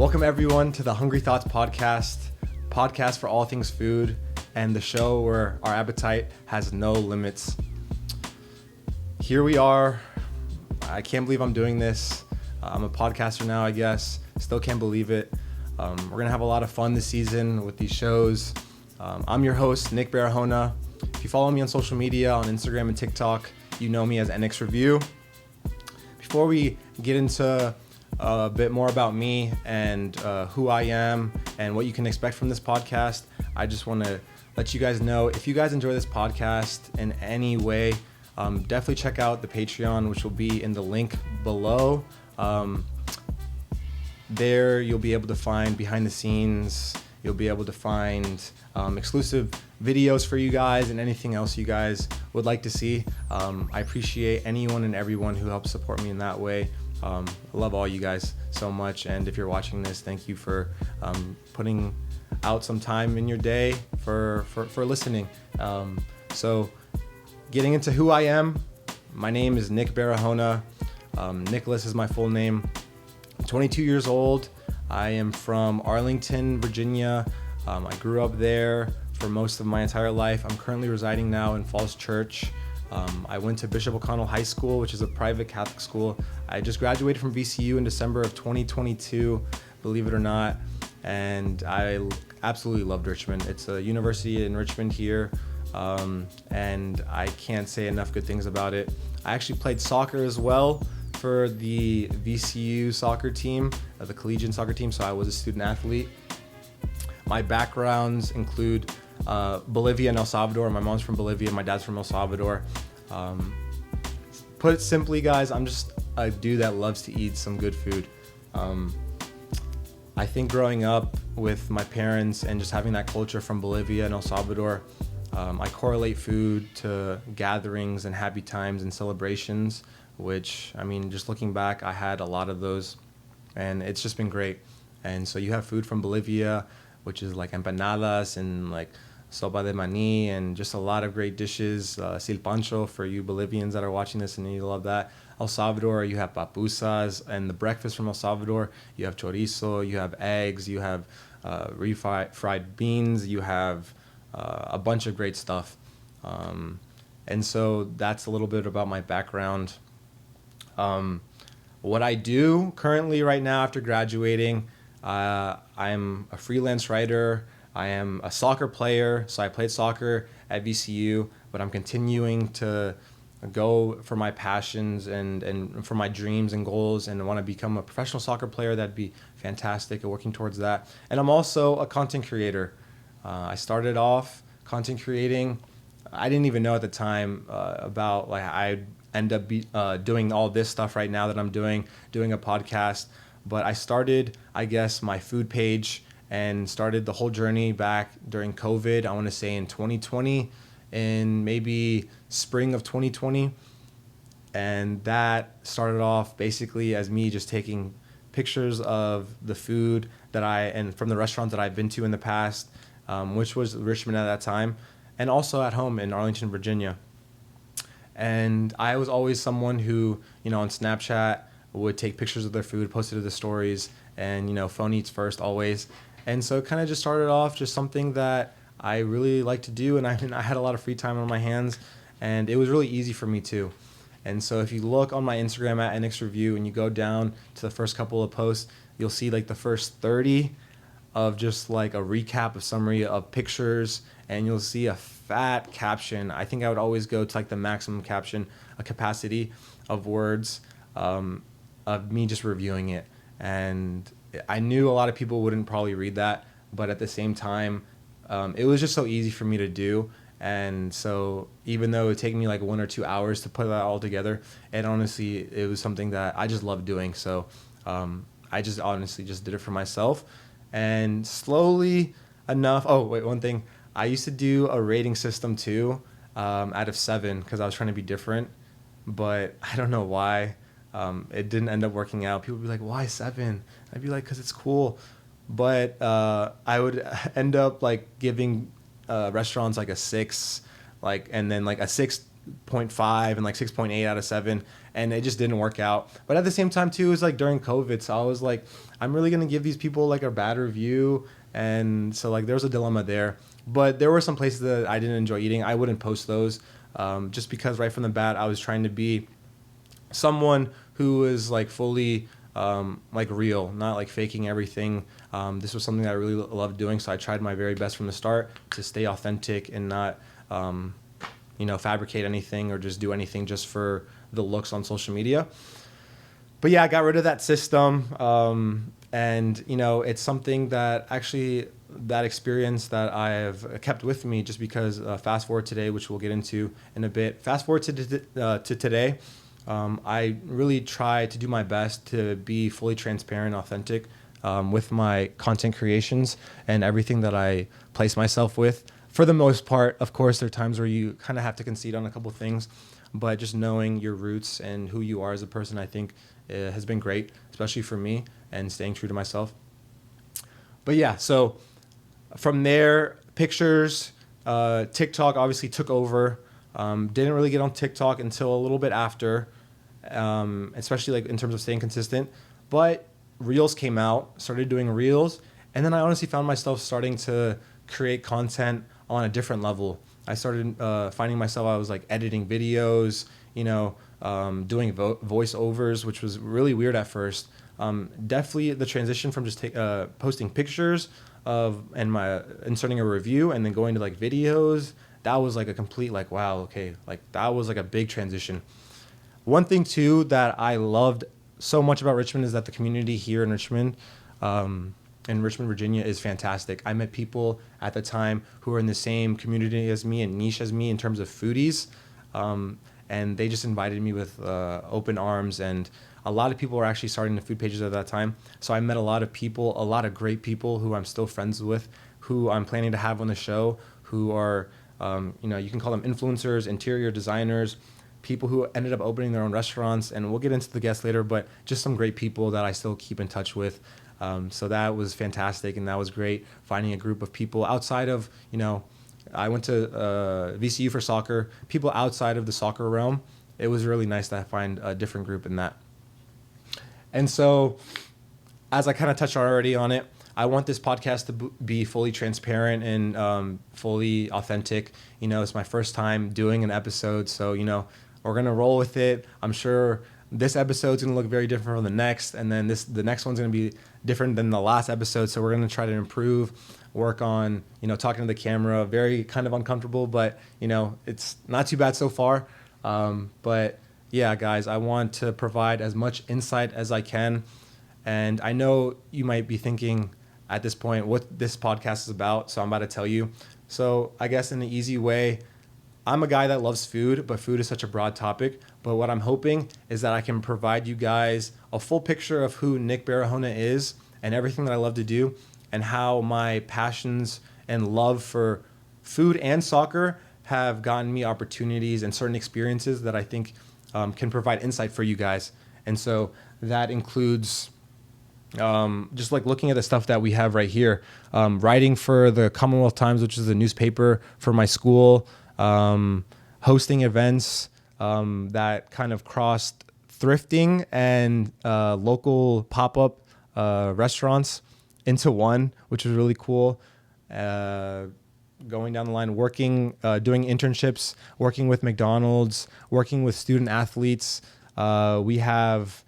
Welcome everyone to the Hungry Thoughts podcast for all things food, and the show where our appetite has no limits. Here we are. I can't believe I'm doing this. I'm a podcaster now, I guess. Still can't believe it. We're gonna have a lot of fun this season with these shows. I'm your host, Nick Barahona. If you follow me on social media, on Instagram and TikTok, you know me as NX Review. Before we get into a bit more about me and who I am and what you can expect from this podcast, I just want to let you guys know, if you guys enjoy this podcast in any way, definitely check out the Patreon, which will be in the link below. There you'll be able to find behind the scenes, you'll be able to find exclusive videos for you guys and anything else you guys would like to see. I appreciate anyone and everyone who helps support me in that way. I love all you guys so much, and if you're watching this, thank you for putting out some time in your day for listening. So getting into who I am, my name is Nick Barahona. Nicholas is my full name. I'm 22 years old. I am from Arlington, Virginia. I grew up there for most of my entire life. I'm currently residing now in Falls Church. I went to Bishop O'Connell High School, which is a private Catholic school. I just graduated from VCU in December of 2022, believe it or not, and I absolutely loved Richmond. It's a university in Richmond here, and I can't say enough good things about it. I actually played soccer as well for the VCU soccer team, the collegiate soccer team, so I was a student athlete. My backgrounds include Bolivia and El Salvador. My mom's from Bolivia, my dad's from El Salvador. Put it simply, guys, I'm just a dude that loves to eat some good food. I think growing up with my parents and just having that culture from Bolivia and El Salvador, I correlate food to gatherings and happy times and celebrations, which, I mean, just looking back, I had a lot of those, and it's just been great. And so you have food from Bolivia, which is like empanadas and like sopa de maní and just a lot of great dishes. Silpancho for you Bolivians that are watching this and you love that. El Salvador, you have papusas, and the breakfast from El Salvador, you have chorizo, you have eggs, you have fried beans, you have a bunch of great stuff. And so that's a little bit about my background. What I do currently right now after graduating, I'm a freelance writer. I am a soccer player, so I played soccer at VCU, but I'm continuing to go for my passions and for my dreams and goals, and I want to become a professional soccer player. That'd be fantastic, and working towards that. And I'm also a content creator. I started off content creating. I didn't even know at the time about like I'd end up doing all this stuff right now that I'm doing a podcast. But I started, I guess, my food page and started the whole journey back during COVID. I want to say in 2020, in maybe spring of 2020. And that started off basically as me just taking pictures of the food and from the restaurants that I've been to in the past, which was Richmond at that time, and also at home in Arlington, Virginia. And I was always someone who, on Snapchat, would take pictures of their food, post it to the stories, and phone eats first always. And so it kind of just started off just something that I really like to do, and I had a lot of free time on my hands, and it was really easy for me too. And so if you look on my Instagram at NX Review and you go down to the first couple of posts, you'll see like the first 30 of just like a recap, a summary of pictures, and you'll see a fat caption. I think I would always go to like the maximum caption, a capacity of words, of me just reviewing it. And I knew a lot of people wouldn't probably read that, but at the same time, it was just so easy for me to do. And so even though it would take me like 1 or 2 hours to put that all together, it was something that I just loved doing. So I just honestly just did it for myself. And slowly enough, one thing, I used to do a rating system too, out of 7, because I was trying to be different, but I don't know why. It didn't end up working out. People would be like, why 7? I'd be like, because it's cool. But I would end up like giving restaurants like a 6, and then like a 6 6.5 and like 6.8 out of 7, and it just didn't work out. But at the same time too, it was like during COVID, so I was like, I'm really gonna give these people like a bad review, and so like there was a dilemma there. But there were some places that I didn't enjoy eating. I wouldn't post those, just because right from the bat I was trying to be someone who is like fully like real, not like faking everything. This was something that I really loved doing, so I tried my very best from the start to stay authentic and not fabricate anything or just do anything just for the looks on social media. But yeah, I got rid of that system, and it's something that actually, that experience that I have kept with me, just because fast forward today, which we'll get into in a bit. Fast forward to today. I really try to do my best to be fully transparent, authentic with my content creations and everything that I place myself with. For the most part, of course, there are times where you kind of have to concede on a couple things, but just knowing your roots and who you are as a person, I think has been great, especially for me, and staying true to myself. But yeah, so from there, pictures, TikTok obviously took over. Didn't really get on TikTok until a little bit after, especially like in terms of staying consistent. But Reels came out, started doing Reels, and then I honestly found myself starting to create content on a different level. I started finding myself, I was like editing videos, doing voiceovers, which was really weird at first. Definitely the transition from just posting pictures and my inserting a review and then going to like videos, that was like a complete like, wow, okay, like that was like a big transition. One thing too that I loved so much about Richmond is that the community here in Richmond, Virginia, is fantastic. I met people at the time who were in the same community as me and niche as me in terms of foodies, and they just invited me with open arms. And a lot of people were actually starting the food pages at that time. So I met a lot of people, a lot of great people who I'm still friends with, who I'm planning to have on the show, who are, you can call them influencers, interior designers, people who ended up opening their own restaurants. And we'll get into the guests later, but just some great people that I still keep in touch with. So that was fantastic, and that was great, finding a group of people outside of, I went to VCU for soccer, people outside of the soccer realm. It was really nice to find a different group in that. And so, as I kind of touched already on it, I want this podcast to be fully transparent and fully authentic. It's my first time doing an episode, so, we're going to roll with it. I'm sure this episode's going to look very different from the next, and then the next one's going to be different than the last episode. So we're going to try to improve, work on, talking to the camera. Very kind of uncomfortable, but, it's not too bad so far. But yeah, guys, I want to provide as much insight as I can. And I know you might be thinking at this point what this podcast is about, so I'm about to tell you. So I guess in an easy way, I'm a guy that loves food, but food is such a broad topic. But what I'm hoping is that I can provide you guys a full picture of who Nick Barahona is and everything that I love to do, and how my passions and love for food and soccer have gotten me opportunities and certain experiences that I think can provide insight for you guys. And so that includes just like looking at the stuff that we have right here, writing for the Commonwealth Times, which is a newspaper for my school, hosting events that kind of crossed thrifting and local pop-up restaurants into one, which was really cool. Going down the line, working, doing internships, working with McDonald's, working with student athletes. We have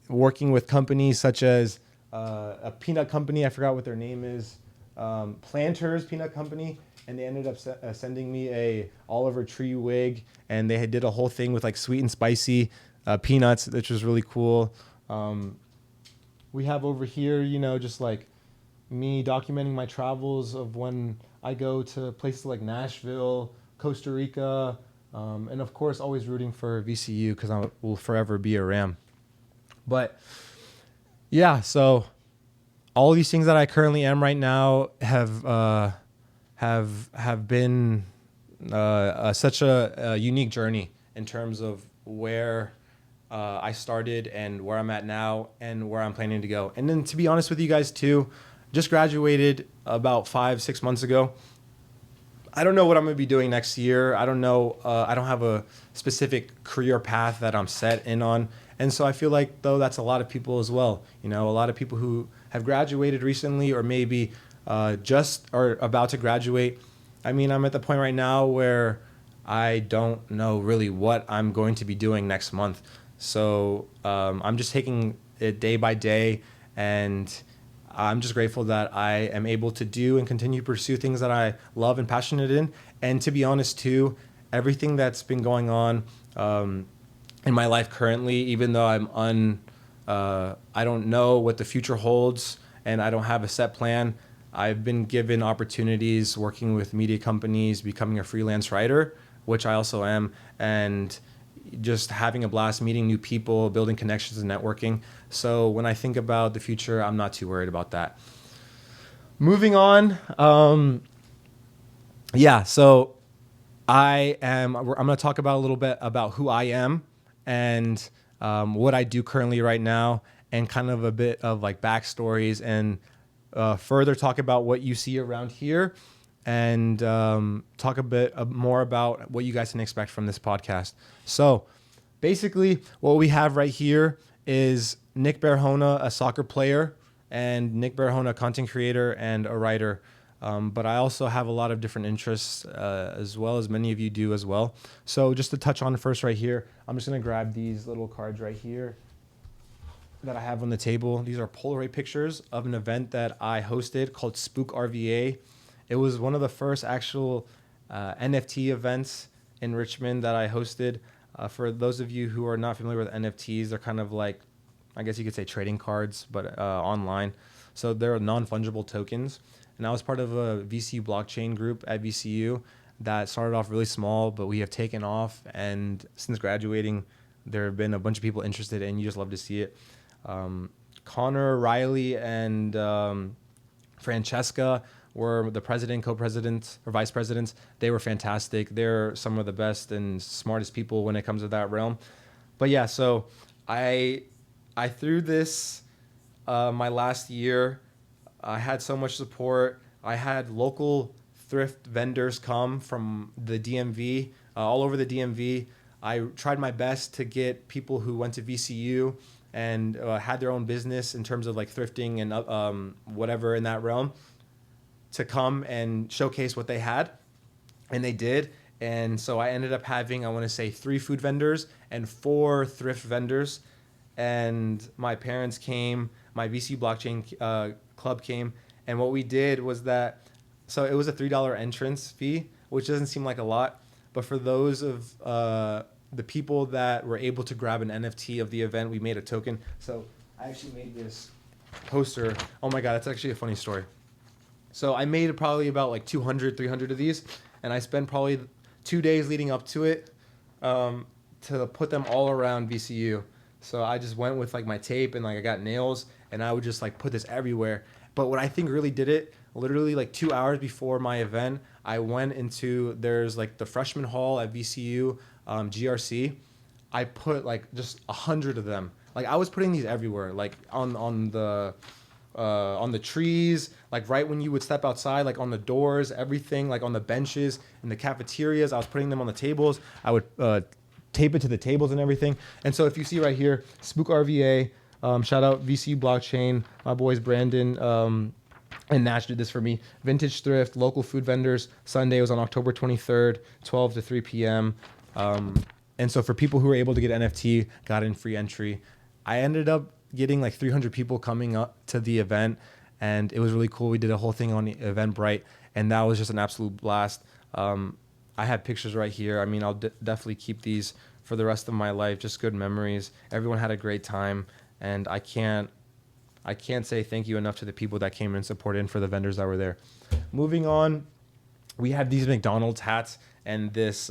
working with companies such as a peanut company, I forgot what their name is, Planters Peanut Company, and they ended up sending me a Oliver Tree wig, and they did a whole thing with like sweet and spicy peanuts, which was really cool. We have over here, just like me documenting my travels of when I go to places like Nashville, Costa Rica, and of course always rooting for VCU because I will forever be a Ram. But yeah, so all these things that I currently am right now have been such a unique journey in terms of where I started and where I'm at now and where I'm planning to go. And then to be honest with you guys too, just graduated about 5-6 months ago. I don't know what I'm going to be doing next year. I don't know. I don't have a specific career path that I'm set in on. And so I feel like, though, that's a lot of people as well. You know, a lot of people who have graduated recently or maybe just are about to graduate. I mean, I'm at the point right now where I don't know really what I'm going to be doing next month. So I'm just taking it day by day, and I'm just grateful that I am able to do and continue to pursue things that I love and passionate in. And to be honest, too, everything that's been going on in my life currently, even though I don't know what the future holds and I don't have a set plan, I've been given opportunities working with media companies, becoming a freelance writer, which I also am, and just having a blast, meeting new people, building connections and networking. So when I think about the future, I'm not too worried about that. Moving on. So I'm going to talk about a little bit about who I am and what I do currently right now, and kind of a bit of like backstories, and further talk about what you see around here, and talk a bit more about what you guys can expect from this podcast. So basically what we have right here is Nick Barahona, a soccer player, and Nick Barahona, a content creator and a writer. But I also have a lot of different interests as well, as many of you do as well. So just to touch on first right here, I'm just going to grab these little cards right here that I have on the table. These are Polaroid pictures of an event that I hosted called Spook RVA. It was one of the first actual NFT events in Richmond that I hosted. For those of you who are not familiar with NFTs, they're kind of like, I guess you could say trading cards, but online. So they're non-fungible tokens. And I was part of a VCU blockchain group at VCU that started off really small, but we have taken off. And since graduating, there have been a bunch of people interested, and you just love to see it. Connor, Riley, and Francesca were the president, co-presidents, or vice presidents. They were fantastic. They're some of the best and smartest people when it comes to that realm. But yeah, so I threw this my last year. I had so much support. I had local thrift vendors come from the DMV, all over the DMV. I tried my best to get people who went to VCU and had their own business in terms of like thrifting and whatever in that realm to come and showcase what they had. And they did. And so I ended up having, I want to say, 3 food vendors and 4 thrift vendors. And my parents came, my VC blockchain club came. And what we did was that, so it was a $3 entrance fee, which doesn't seem like a lot. But for those of the people that were able to grab an NFT of the event, we made a token. So I actually made this poster. Oh my God, that's actually a funny story. So I made probably about like 200, 300 of these. And I spent probably 2 days leading up to it to put them all around VCU. So I just went with like my tape and like I got nails and I would just like put this everywhere. But what I think really did it, literally like 2 hours before my event, I went into, there's like the freshman hall at VCU, GRC. I put like just 100 of them. Like I was putting these everywhere, like on the trees, like right when you would step outside, like on the doors, everything, like on the benches, in the cafeterias. I was putting them on the tables. I would tape it to the tables and everything. And so if you see right here, Spook RVA, shout out VC Blockchain, my boys Brandon and Nash did this for me. Vintage Thrift, local food vendors. Sunday was on October 23rd, 12 to 3 p.m. And so for people who were able to get NFT, got in free entry. I ended up getting like 300 people coming up to the event, and it was really cool. We did a whole thing on Eventbrite, and that was just an absolute blast. I have pictures right here. I mean, I'll definitely keep these for the rest of my life. Just good memories. Everyone had a great time, and I can't say thank you enough to the people that came and supported and for the vendors that were there. Moving on, we have these McDonald's hats and this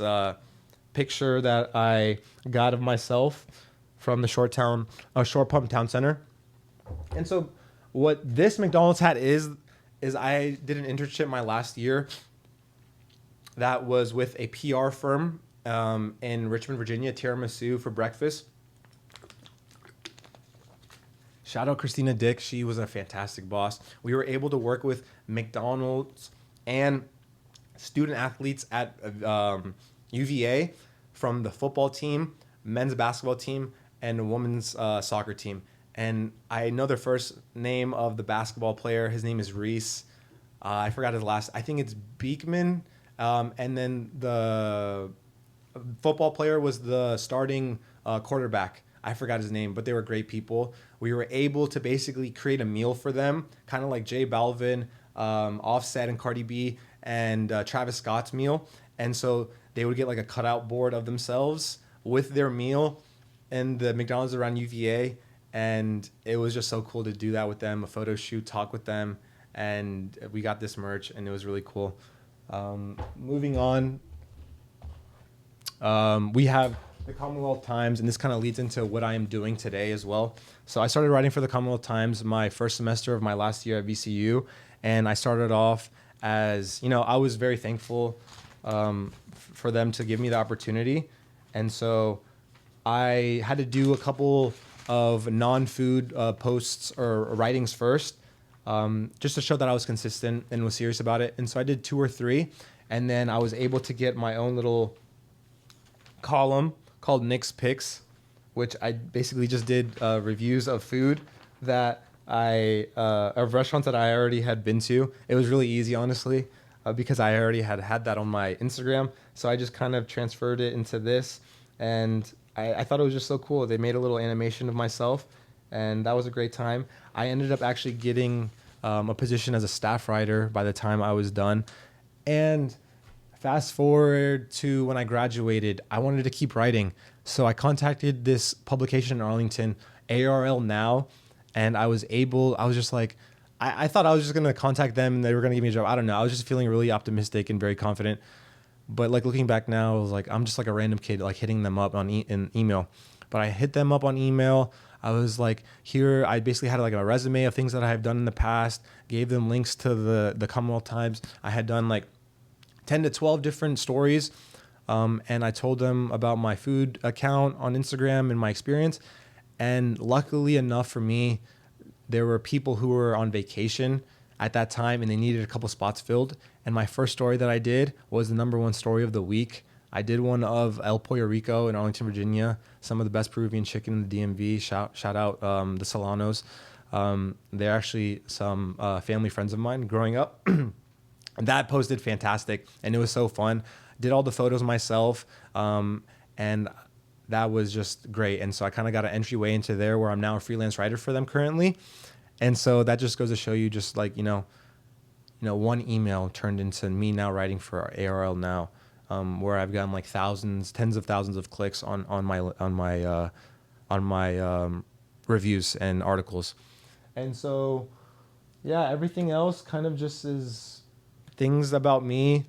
picture that I got of myself from the Short Pump Town Center. And so what this McDonald's hat is I did an internship my last year that was with a PR firm in Richmond, Virginia, tiramisu for breakfast. Shout out Christina Dick. She was a fantastic boss. We were able to work with McDonald's and student athletes at UVA from the football team, men's basketball team, and a women's soccer team. And I know the first name of the basketball player. His name is Reese. I forgot his last. I think it's Beekman. And then the football player was the starting quarterback. I forgot his name, but they were great people. We were able to basically create a meal for them, kind of like J Balvin, Offset, and Cardi B, and Travis Scott's meal. And so they would get like a cutout board of themselves with their meal and the McDonald's around UVA. And it was just so cool to do that with them, a photo shoot, talk with them. And we got this merch, and it was really cool. Moving on, we have the Commonwealth Times, and this kind of leads into what I am doing today as well. So I started writing for the Commonwealth Times my first semester of my last year at VCU, and I started off as, I was very thankful for them to give me the opportunity. And so I had to do a couple of non-food posts or writings first, just to show that I was consistent and was serious about it. And so I did 2 or 3, and then I was able to get my own little column called Nick's Picks, which I basically just did reviews of food that of restaurants that I already had been to. It was really easy, honestly, because I already had that on my Instagram. So I just kind of transferred it into this, and I thought it was just so cool. They made a little animation of myself, and that was a great time. I ended up actually getting a position as a staff writer by the time I was done. And fast forward to when I graduated, I wanted to keep writing. So I contacted this publication in Arlington, ARL Now, and I was just like, I thought I was just going to contact them and they were going to give me a job. I don't know. I was just feeling really optimistic and very confident. But like looking back now, I was like, I'm just like a random kid, like hitting them up on in email. But I hit them up on email. I was like, here, I basically had like a resume of things that I have done in the past, gave them links to the Commonwealth Times. I had done like 10 to 12 different stories. And I told them about my food account on Instagram and my experience. And luckily enough for me, there were people who were on vacation at that time and they needed a couple spots filled. And my first story that I did was the #1 story of the week. I did one of El Pollo Rico in Arlington, Virginia, some of the best Peruvian chicken in the DMV. Shout out the Solanos. They're actually some family friends of mine growing up. That post did fantastic, and it was so fun. Did all the photos myself, and that was just great. And so I kind of got an entryway into there where I'm now a freelance writer for them currently. And so that just goes to show you just like, one email turned into me now writing for ARL Now, where I've gotten like tens of thousands of clicks on my reviews and articles. And so, yeah, everything else kind of just is things about me.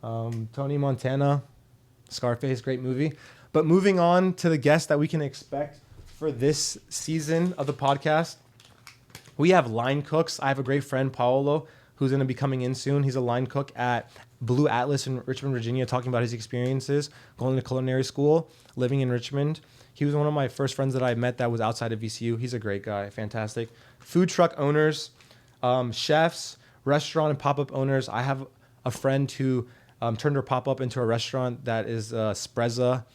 Tony Montana, Scarface, great movie. But moving on to the guests that we can expect for this season of the podcast, we have line cooks. I have a great friend, Paolo, who's going to be coming in soon. He's a line cook at Blue Atlas in Richmond, Virginia, talking about his experiences going to culinary school, living in Richmond. He was one of my first friends that I met that was outside of VCU. He's a great guy, fantastic. Food truck owners, chefs, restaurant and pop-up owners. I have a friend who turned her pop-up into a restaurant that is Sprezza.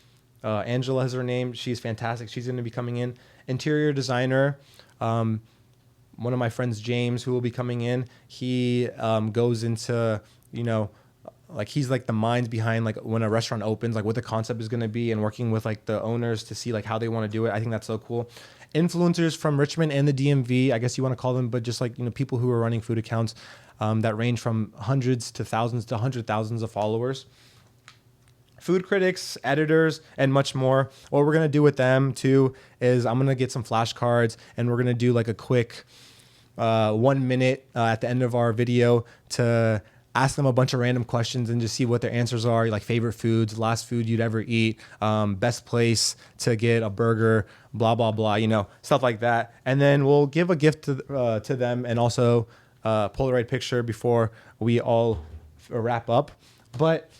Angela is her name. She's fantastic. She's going to be coming in. Interior designer. One of my friends, James, who will be coming in, he goes into, like he's like the minds behind like when a restaurant opens, like what the concept is going to be and working with like the owners to see like how they want to do it. I think that's so cool. Influencers from Richmond and the DMV, I guess you want to call them, but just like, people who are running food accounts that range from hundreds to thousands to hundred thousands of followers. Food critics, editors, and much more. What we're going to do with them too is I'm going to get some flashcards and we're going to do like a quick 1 minute at the end of our video to ask them a bunch of random questions and just see what their answers are, like favorite foods, last food you'd ever eat, best place to get a burger, blah, blah, blah, stuff like that. And then we'll give a gift to them and also a Polaroid picture before we all wrap up. But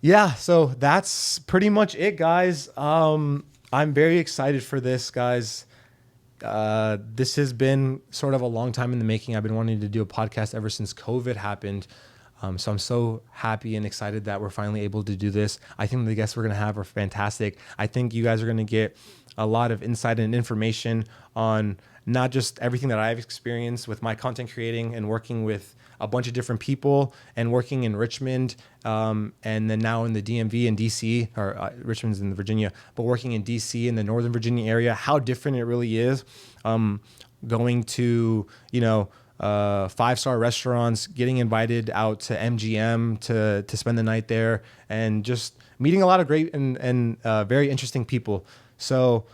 yeah, so that's pretty much it, guys. I'm very excited for this, guys. This has been sort of a long time in the making. I've been wanting to do a podcast ever since COVID happened. So I'm so happy and excited that we're finally able to do this. I think the guests we're going to have are fantastic. I think you guys are going to get a lot of insight and information on not just everything that I've experienced with my content creating and working with a bunch of different people and working in Richmond, and then now in the DMV and DC, or Richmond's in Virginia, but working in DC in the Northern Virginia area, how different it really is. Going to, 5-star restaurants, getting invited out to MGM to spend the night there, and just meeting a lot of great and very interesting people. So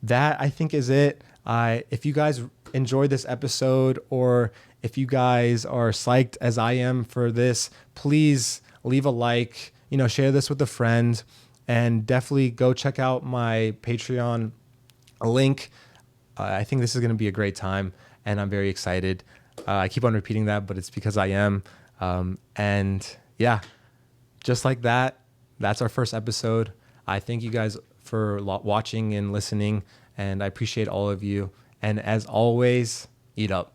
that, I think, is it. If you guys enjoyed this episode, or if you guys are psyched as I am for this, please leave a like, share this with a friend, and definitely go check out my Patreon link. I think this is going to be a great time, and I'm very excited. I keep on repeating that, but it's because I am. And yeah, just like that, that's our first episode. I thank you guys for watching and listening, and I appreciate all of you. And as always, eat up.